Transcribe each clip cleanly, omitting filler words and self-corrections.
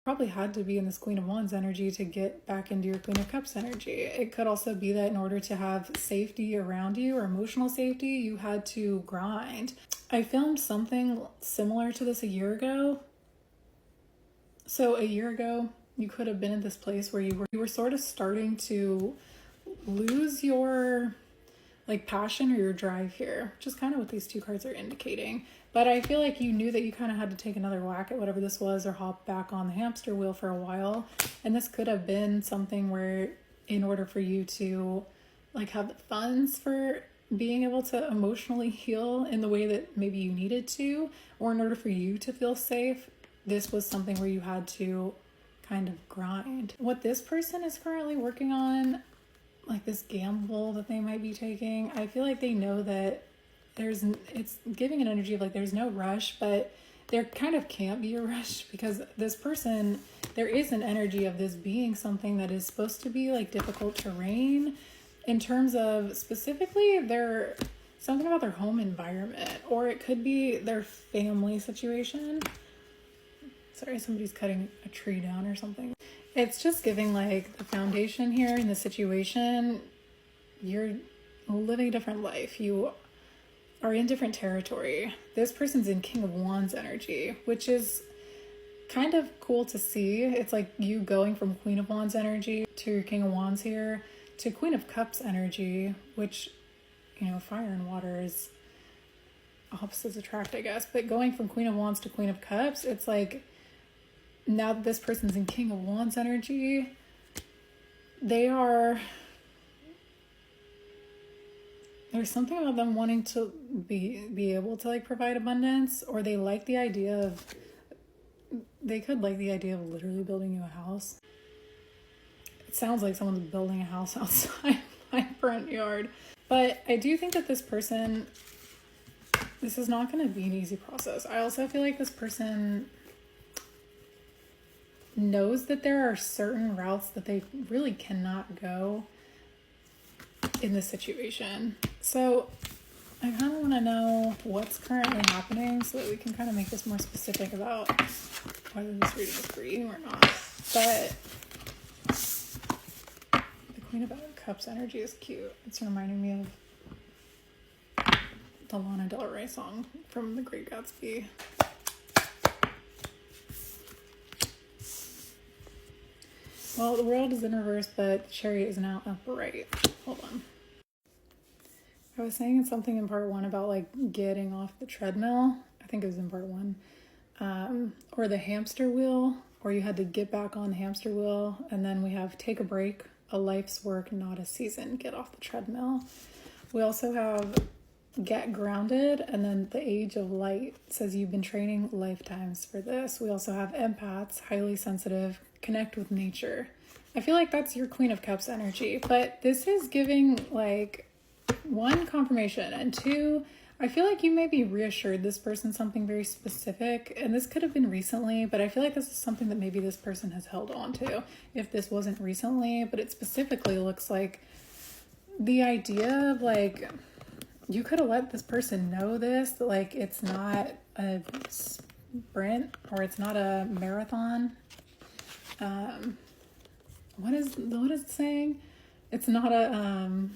probably had to be in this Queen of Wands energy to get back into your Queen of Cups energy. It could also be that in order to have safety around you or emotional safety, you had to grind. I filmed something similar to this a year ago. So a year ago, you could have been in this place where you were sort of starting to lose your like passion or your drive here, which is kind of what these two cards are indicating. But I feel like you knew that you kind of had to take another whack at whatever this was or hop back on the hamster wheel for a while. And this could have been something where in order for you to like have the funds for being able to emotionally heal in the way that maybe you needed to, or in order for you to feel safe, this was something where you had to kind of grind. What this person is currently working on, like this gamble that they might be taking, I feel like they know that it's giving an energy of like there's no rush, but there kind of can't be a rush because this person, there is an energy of this being something that is supposed to be like difficult terrain in terms of specifically their something about their home environment, or it could be their family situation. Sorry, somebody's cutting a tree down or something. It's just giving like the foundation here in the situation. You're living a different life. You are in different territory. This person's in King of Wands energy, which is kind of cool to see. It's like you going from Queen of Wands energy to your King of Wands here to Queen of Cups energy, which, you know, fire and water is opposites attract, I guess. But going from Queen of Wands to Queen of Cups, it's like now that this person's in King of Wands energy, there's something about them wanting to be able to like provide abundance, or they like the idea of, they could like the idea of literally building you a house. It sounds like someone's building a house outside my front yard. But I do think that this person, this is not going to be an easy process. I also feel like this person knows that there are certain routes that they really cannot go in this situation. So I kind of want to know what's currently happening so that we can kind of make this more specific about whether this reading is for you or not. But the Queen of Cups energy is cute. It's reminding me of the Lana Del Rey song from The Great Gatsby. Well, the world is in reverse, but the chariot is now upright. Hold on. I was saying something in part 1 about like getting off the treadmill. I think it was in part 1. Or the hamster wheel, or you had to get back on the hamster wheel. And then we have take a break, a life's work, not a season, get off the treadmill. We also have get grounded, and then the age of light says you've been training lifetimes for this. We also have empaths, highly sensitive, connect with nature. I feel like that's your Queen of Cups energy, but this is giving like 1, confirmation, and 2, I feel like you may be reassured this person's something very specific, and this could have been recently, but I feel like this is something that maybe this person has held on to if this wasn't recently. But it specifically looks like the idea of like you could have let this person know this, that like it's not a sprint or it's not a marathon. What is it saying? It's not a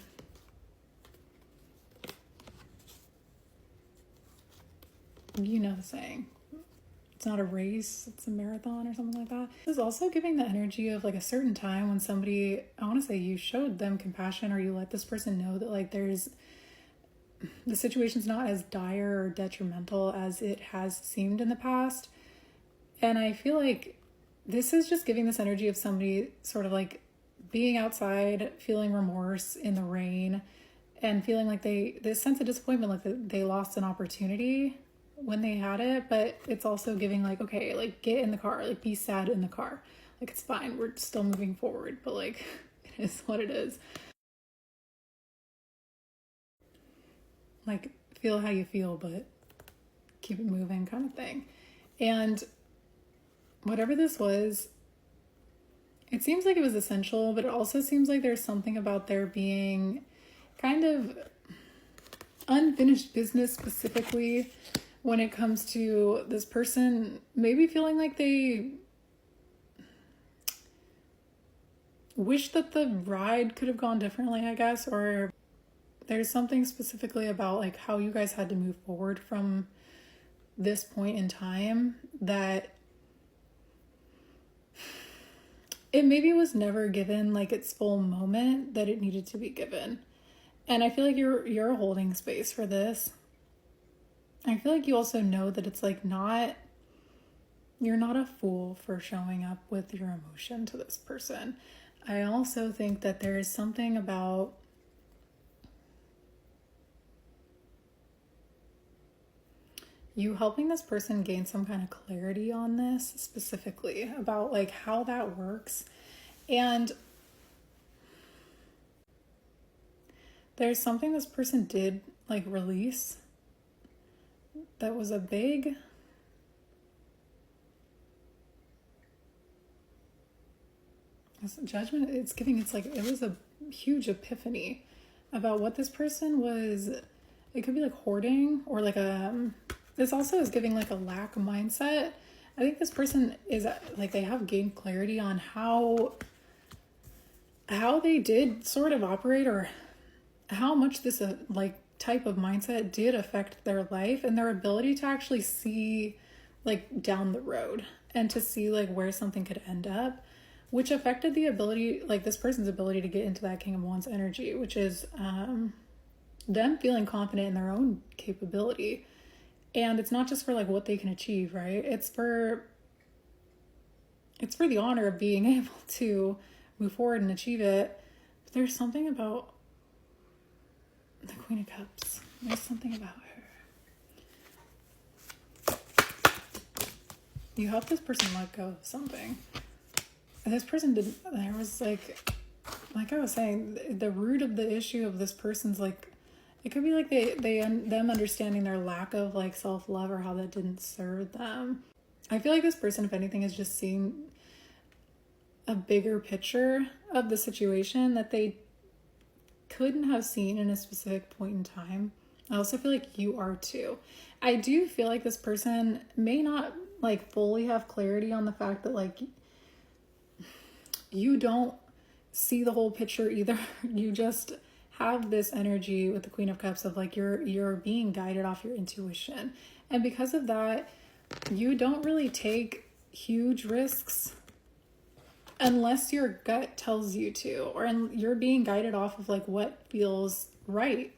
you know the saying. It's not a race, it's a marathon or something like that. This is also giving the energy of like a certain time when somebody, I want to say you showed them compassion, or you let this person know that like the situation's not as dire or detrimental as it has seemed in the past. And I feel like this is just giving this energy of somebody sort of like being outside, feeling remorse in the rain, and feeling like this sense of disappointment, like they lost an opportunity when they had it. But it's also giving like, okay, like get in the car, like be sad in the car. Like it's fine, we're still moving forward, but like it is what it is. Like feel how you feel, but keep it moving kind of thing. And whatever this was, it seems like it was essential, but it also seems like there's something about there being kind of unfinished business, specifically when it comes to this person maybe feeling like they wish that the ride could have gone differently, I guess, or there's something specifically about like how you guys had to move forward from this point in time that it maybe was never given like its full moment that it needed to be given. And I feel like you're holding space for this. I feel like you also know that it's like you're not a fool for showing up with your emotion to this person. I also think that there is something about you helping this person gain some kind of clarity on this specifically about like how that works. And there's something this person did like release that was a big judgment. It's giving, it's like it was a huge epiphany about what this person was. It could be like hoarding or like this also is giving like a lack mindset. I think this person is like they have gained clarity on how they did sort of operate, or how much this like type of mindset did affect their life and their ability to actually see like down the road and to see like where something could end up, which affected the ability, like this person's ability to get into that King of Wands energy, which is them feeling confident in their own capability. And it's not just for like what they can achieve, right? It's for the honor of being able to move forward and achieve it. But there's something about the Queen of Cups. There's something about her. You help this person let go of something. And this person didn't, there was like I was saying, the root of the issue of this person's like, it could be like them understanding their lack of like self-love or how that didn't serve them. I feel like this person, if anything, is just seeing a bigger picture of the situation that they couldn't have seen in a specific point in time. I also feel like you are too. I do feel like this person may not like fully have clarity on the fact that like you don't see the whole picture either. You just have this energy with the Queen of Cups of like you're being guided off your intuition. And because of that, you don't really take huge risks unless your gut tells you to, or you're being guided off of like what feels right.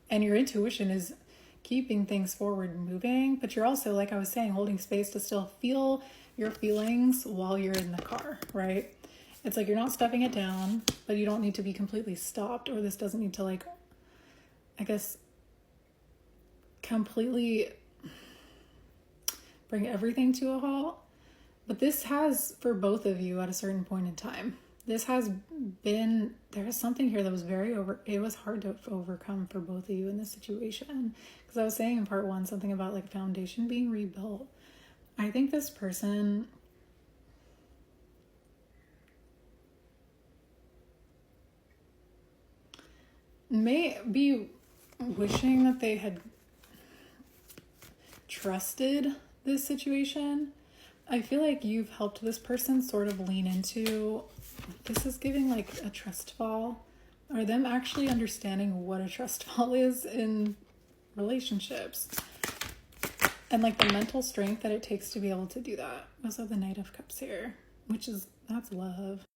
And your intuition is keeping things forward and moving, but you're also, like I was saying, holding space to still feel your feelings while you're in the car, right? It's like you're not stuffing it down, but you don't need to be completely stopped, or this doesn't need to like, I guess, completely bring everything to a halt. But this has, for both of you at a certain point in time, this has been, there is something here that was it was hard to overcome for both of you in this situation. Because I was saying in part one, something about like foundation being rebuilt. I think this person may be wishing that they had trusted this situation. I feel like you've helped this person sort of lean into, this is giving like a trust fall, or them actually understanding what a trust fall is in relationships. And like the mental strength that it takes to be able to do that. Also the Knight of Cups here, which is, that's love.